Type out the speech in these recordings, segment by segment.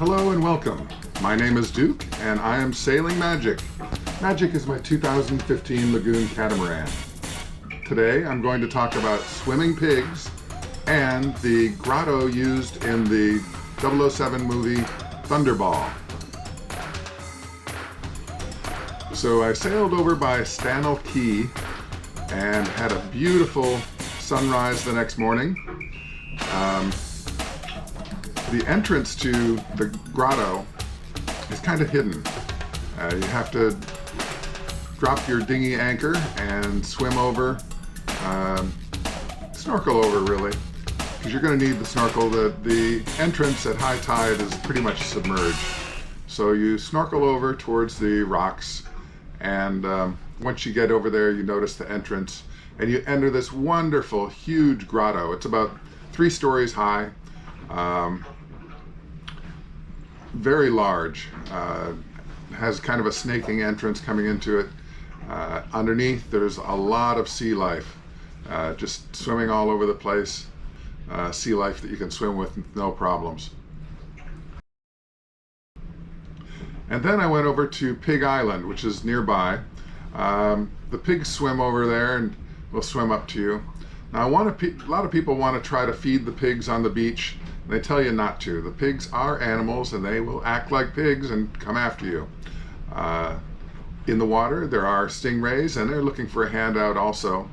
Hello and welcome. My name is Duke and I am sailing Magic. Magic is my 2015 Lagoon catamaran. Today I'm going to talk about swimming pigs and the grotto used in the 007 movie Thunderball. So I sailed over by Stanley Key and had a beautiful sunrise the next morning. The entrance to the grotto is kind of hidden. You have to drop your dinghy anchor and swim over, snorkel over really, because you're going to need the snorkel. The entrance at high tide is pretty much submerged. So you snorkel over towards the rocks, and once you get over there you notice the entrance and you enter this wonderful huge grotto. It's about 3 stories high. Very large, has kind of a snaking entrance coming into it. Underneath there's a lot of sea life, just swimming all over the place. Sea life that you can swim with no problems. And then I went over to Pig Island, which is nearby. The pigs swim over there and will swim up to you. Now a lot of people want to try to feed the pigs on the beach. They tell you not to. The pigs are animals and they will act like pigs and come after you. In the water there are stingrays and they're looking for a handout also.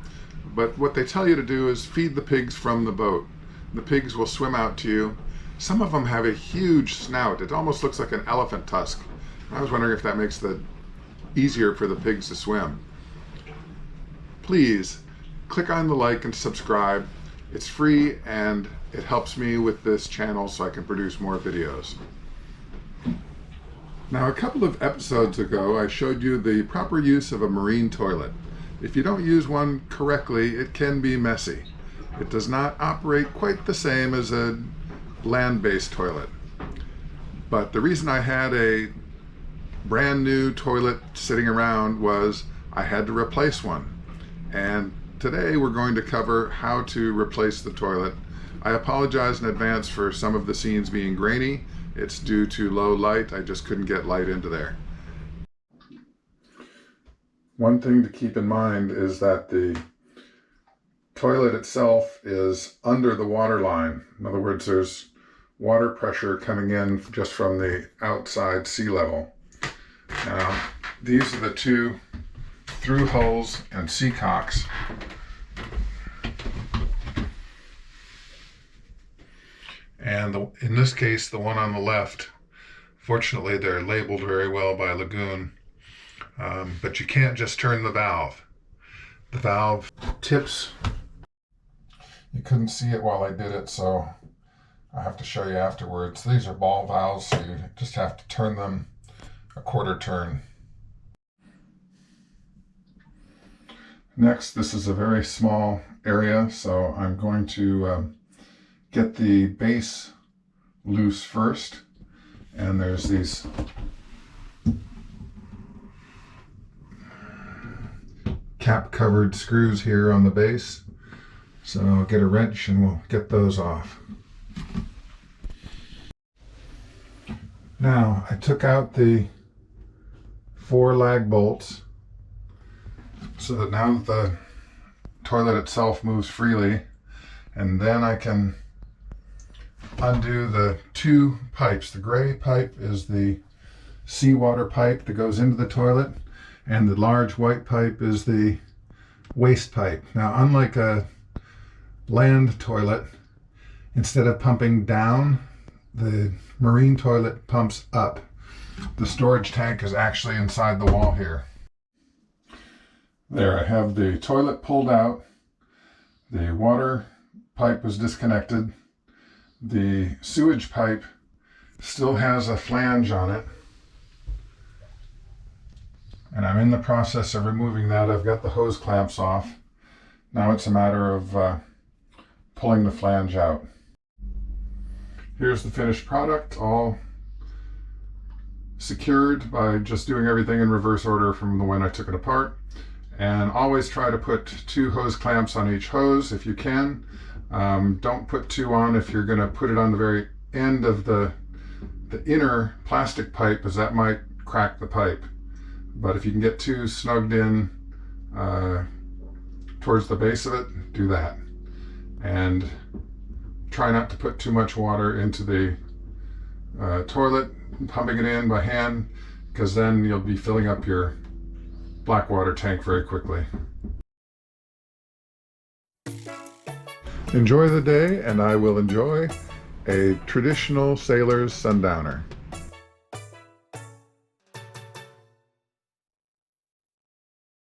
But what they tell you to do is feed the pigs from the boat. The pigs will swim out to you. Some of them have a huge snout. It almost looks like an elephant tusk. I was wondering if that makes it easier for the pigs to swim. Please click on the like and subscribe. It's free and it helps me with this channel so I can produce more videos. Now, a couple of episodes ago I showed you the proper use of a marine toilet. If you don't use one correctly, it can be messy. It does not operate quite the same as a land-based toilet. But the reason I had a brand new toilet sitting around was I had to replace one. And today we're going to cover how to replace the toilet. I apologize in advance for some of the scenes being grainy. It's due to low light. I just couldn't get light into there. One thing to keep in mind is that the toilet itself is under the water line. In other words, there's water pressure coming in just from the outside sea level. Now, these are the 2 through holes and sea cocks. And in this case, the one on the left, fortunately they're labeled very well by Lagoon, but you can't just turn the valve. The valve tips. You couldn't see it while I did it, so I have to show you afterwards. These are ball valves, so you just have to turn them a 1/4 turn. Next, this is a very small area, so I'm going to get the base loose first. And there's these cap-covered screws here on the base. So I'll get a wrench and we'll get those off. Now, I took out the 4 lag bolts so that now the toilet itself moves freely, and then I can undo the 2 pipes. The gray pipe is the seawater pipe that goes into the toilet, and the large white pipe is the waste pipe. Now, unlike a land toilet, instead of pumping down, the marine toilet pumps up. The storage tank is actually inside the wall here. There, I have the toilet pulled out. The water pipe was disconnected. The sewage pipe still has a flange on it. And I'm in the process of removing that. I've got the hose clamps off. Now it's a matter of pulling the flange out. Here's the finished product, all secured by just doing everything in reverse order from the when I took it apart. And always try to put 2 hose clamps on each hose if you can. Don't put 2 on if you're going to put it on the very end of the the inner plastic pipe, as that might crack the pipe. But if you can get too snugged in towards the base of it, do that. And try not to put too much water into the toilet, pumping it in by hand, because then you'll be filling up your black water tank very quickly. Enjoy the day, and I will enjoy a traditional sailor's sundowner.